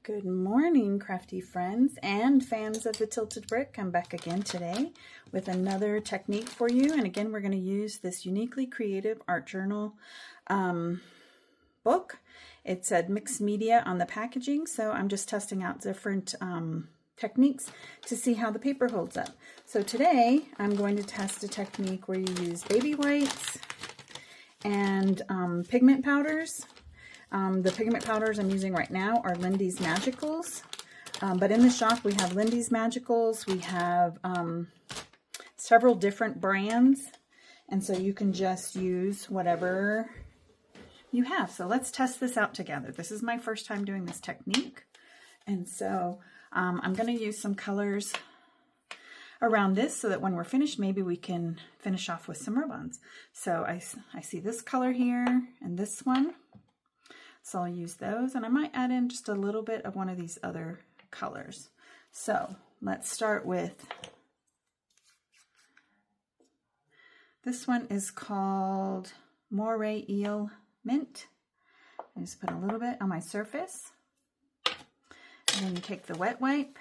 Good morning, crafty friends and fans of the Tilted Brick. I'm back again today with another technique for you. And again, we're going to use this Uniquely Creative Art Journal book. It said mixed media on the packaging, so I'm just testing out different techniques to see how the paper holds up. So today, I'm going to test a technique where you use baby whites and pigment powders. The pigment powders I'm using right now are Lindy's Magicals, but in the shop we have Lindy's Magicals, we have several different brands, and so you can just use whatever you have. So let's test this out together. This is my first time doing this technique, and so I'm going to use some colors around this so that when we're finished, maybe we can finish off with some rub-ons. So I see this color here and this one. So I'll use those, and I might add in just a little bit of one of these other colors. So let's start with, this one is called Moray Eel Mint. I just put a little bit on my surface. And then you take the wet wipe,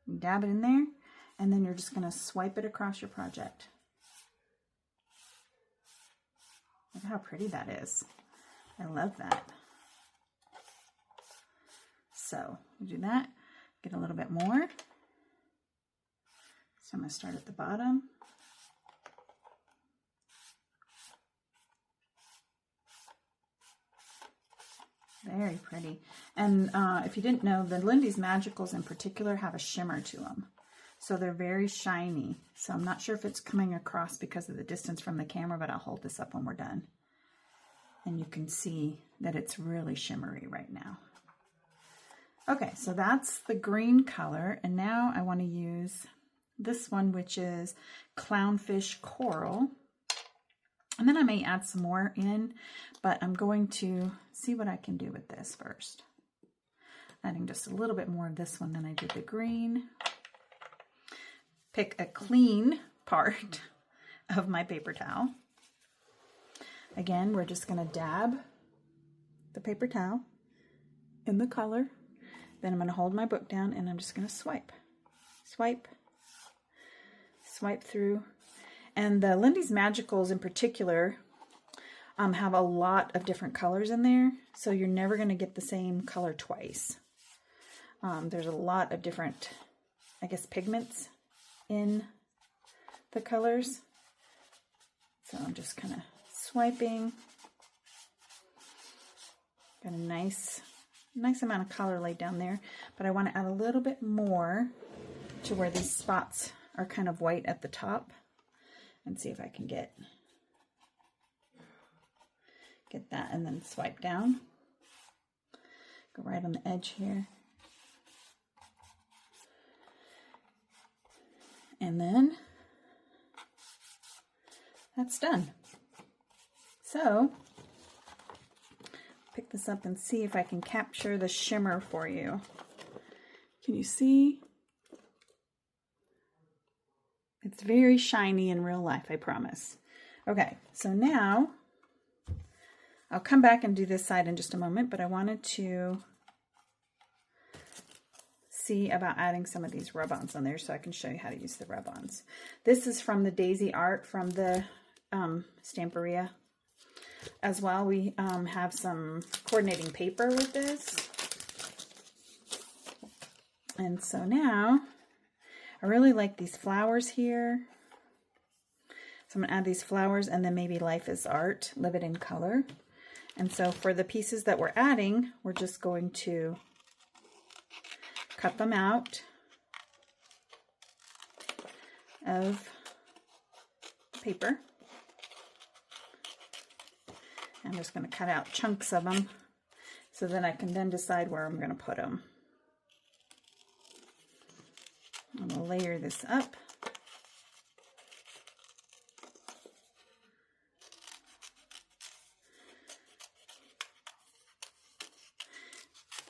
you dab it in there, and then you're just going to swipe it across your project. Look how pretty that is. I love that. So you do that, get a little bit more. So I'm going to start at the bottom. Very pretty. And if you didn't know, the Lindy's Magicals in particular have a shimmer to them. So they're very shiny. So I'm not sure if it's coming across because of the distance from the camera, but I'll hold this up when we're done. And you can see that it's really shimmery right now. Okay, so that's the green color. And now I want to use this one, which is Clownfish Coral. And then I may add some more in, but I'm going to see what I can do with this first. Adding just a little bit more of this one than I did the green. Pick a clean part of my paper towel. Again, we're just going to dab the paper towel in the color. Then I'm going to hold my book down and I'm just going to swipe. Swipe. Swipe through. And the Lindy's Magicals in particular have a lot of different colors in there. So you're never going to get the same color twice. There's a lot of different, I guess, pigments in the colors. So I'm just kind of swiping. Got a nice amount of color laid down there, but I want to add a little bit more to where these spots are kind of white at the top, and see if I can get that, and then swipe down. Go right on the edge here. And then that's done. So, pick this up and see if I can capture the shimmer for you. Can you see? It's very shiny in real life, I promise. Okay, so now, I'll come back and do this side in just a moment, but I wanted to see about adding some of these rub-ons on there so I can show you how to use the rub-ons. This is from the Daisy Art from the Stamperia. As well, we have some coordinating paper with this. And so now, I really like these flowers here. So I'm going to add these flowers and then maybe Life is Art, Live It in Color. And so for the pieces that we're adding, we're just going to cut them out of paper. I'm just going to cut out chunks of them so that I can then decide where I'm going to put them. I'm going to layer this up.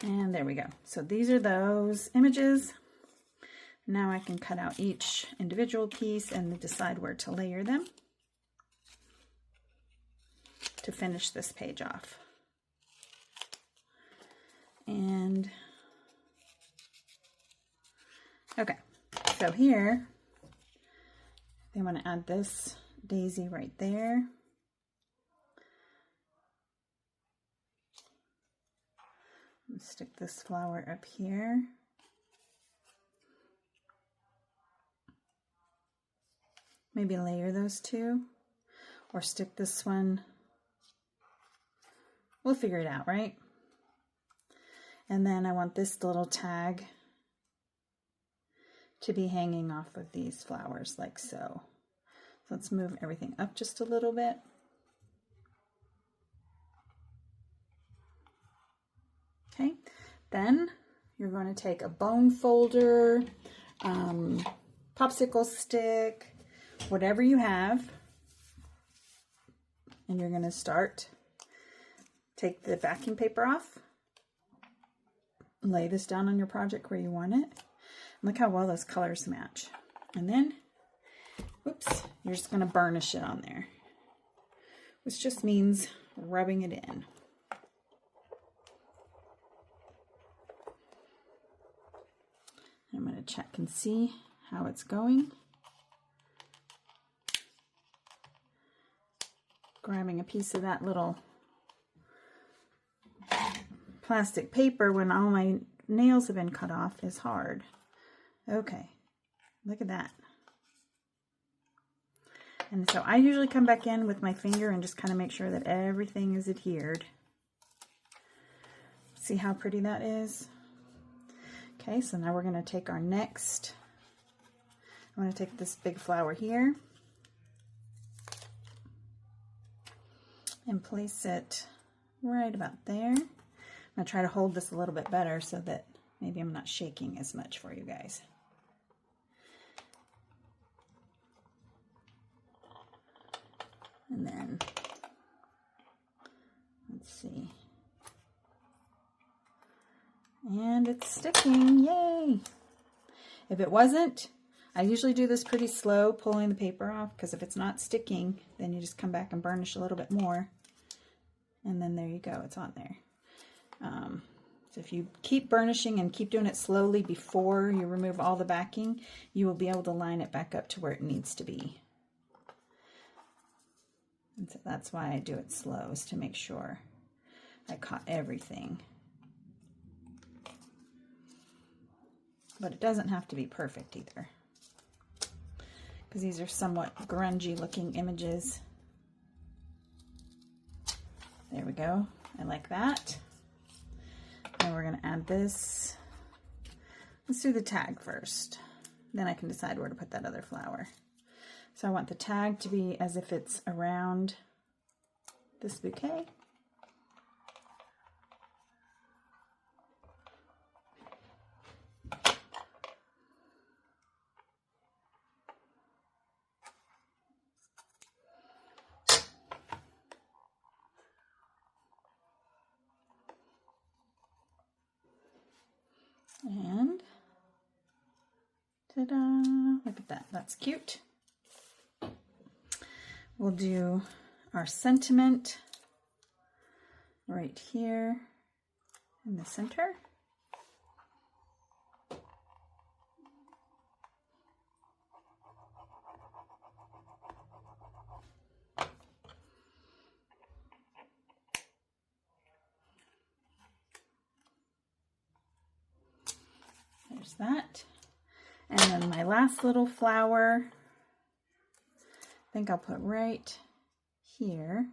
And there we go. So these are those images. Now I can cut out each individual piece and decide where to layer them to finish this page off. And okay, so here, I want to add this daisy right there. Stick this flower up here. Maybe layer those two, or stick this one. We'll figure it out, right? And then I want this little tag to be hanging off of these flowers like so. So let's move everything up just a little bit. Okay, then you're going to take a bone folder, popsicle stick, whatever you have, and you're going to take the backing paper off, lay this down on your project where you want it. Look how well those colors match. And then, whoops, you're just going to burnish it on there, which just means rubbing it in. I'm going to check and see how it's going. Grabbing a piece of that little plastic paper when all my nails have been cut off is hard. Okay, look at that. And so I usually come back in with my finger and just kind of make sure that everything is adhered. See how pretty that is? Okay, so now we're going to take our next, I'm going to take this big flower here and place it right about there. I'm going to try to hold this a little bit better so that maybe I'm not shaking as much for you guys. And then, let's see. And it's sticking, yay! If it wasn't, I usually do this pretty slow, pulling the paper off, because if it's not sticking, then you just come back and burnish a little bit more. And then there you go, it's on there. So if you keep burnishing and keep doing it slowly before you remove all the backing, you will be able to line it back up to where it needs to be. And so that's why I do it slow, is to make sure I caught everything. But it doesn't have to be perfect either, because these are somewhat grungy looking images. There we go. I like that. And we're going to add this. Let's do the tag first. Then I can decide where to put that other flower. So I want the tag to be as if it's around this bouquet. And ta-da! Look at that. That's cute. We'll do our sentiment right here in the center. There's that. And then my last little flower, I think I'll put right here.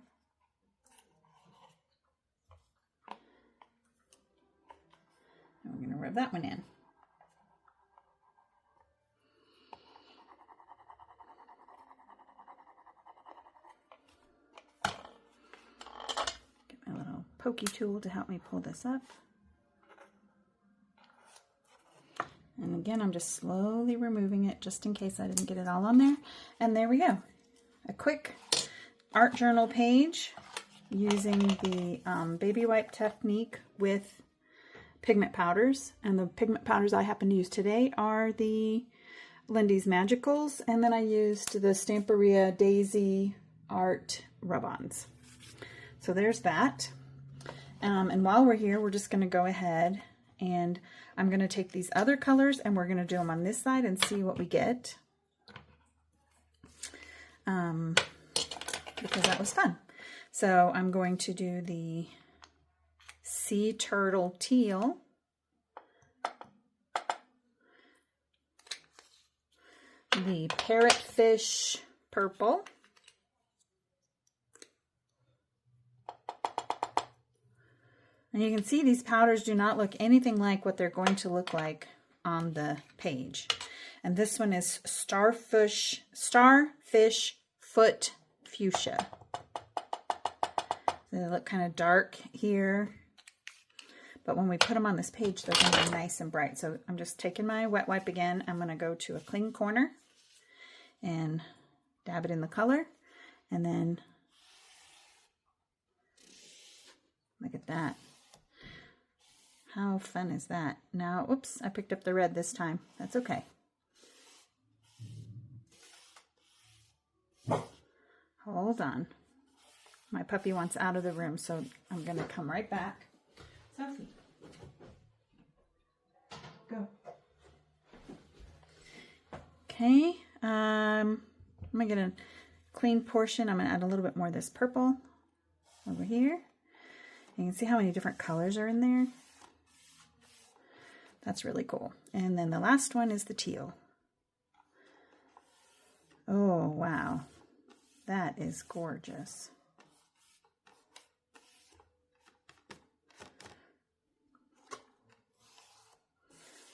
And we're going to rub that one in. Get my little pokey tool to help me pull this up. And again, I'm just slowly removing it just in case I didn't get it all on there. And there we go. A quick art journal page using the baby wipe technique with pigment powders. And the pigment powders I happen to use today are the Lindy's Magicals. And then I used the Stamperia Daisy Art rub-ons. So there's that. And while we're here, we're just going to go ahead and I'm going to take these other colors and we're going to do them on this side and see what we get. Because that was fun. So I'm going to do the sea turtle teal. The parrotfish purple. And you can see these powders do not look anything like what they're going to look like on the page. And this one is Starfish Foot Fuchsia. They look kind of dark here. But when we put them on this page, they're going to be nice and bright. So I'm just taking my wet wipe again. I'm going to go to a clean corner and dab it in the color. And then, look at that. How fun is that? Now, whoops, I picked up the red this time. That's okay. Hold on. My puppy wants out of the room, so I'm going to come right back. Sophie, go. Okay, I'm going to get a clean portion. I'm going to add a little bit more of this purple over here. You can see how many different colors are in there. That's really cool. And then the last one is the teal. Oh, wow. That is gorgeous.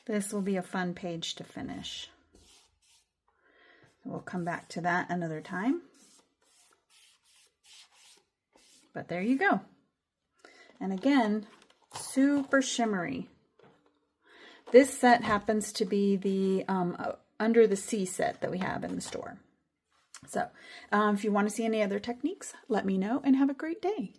This will be a fun page to finish. We'll come back to that another time. But there you go. And again, super shimmery. This set happens to be the Under the Sea set that we have in the store. So if you want to see any other techniques, let me know and have a great day.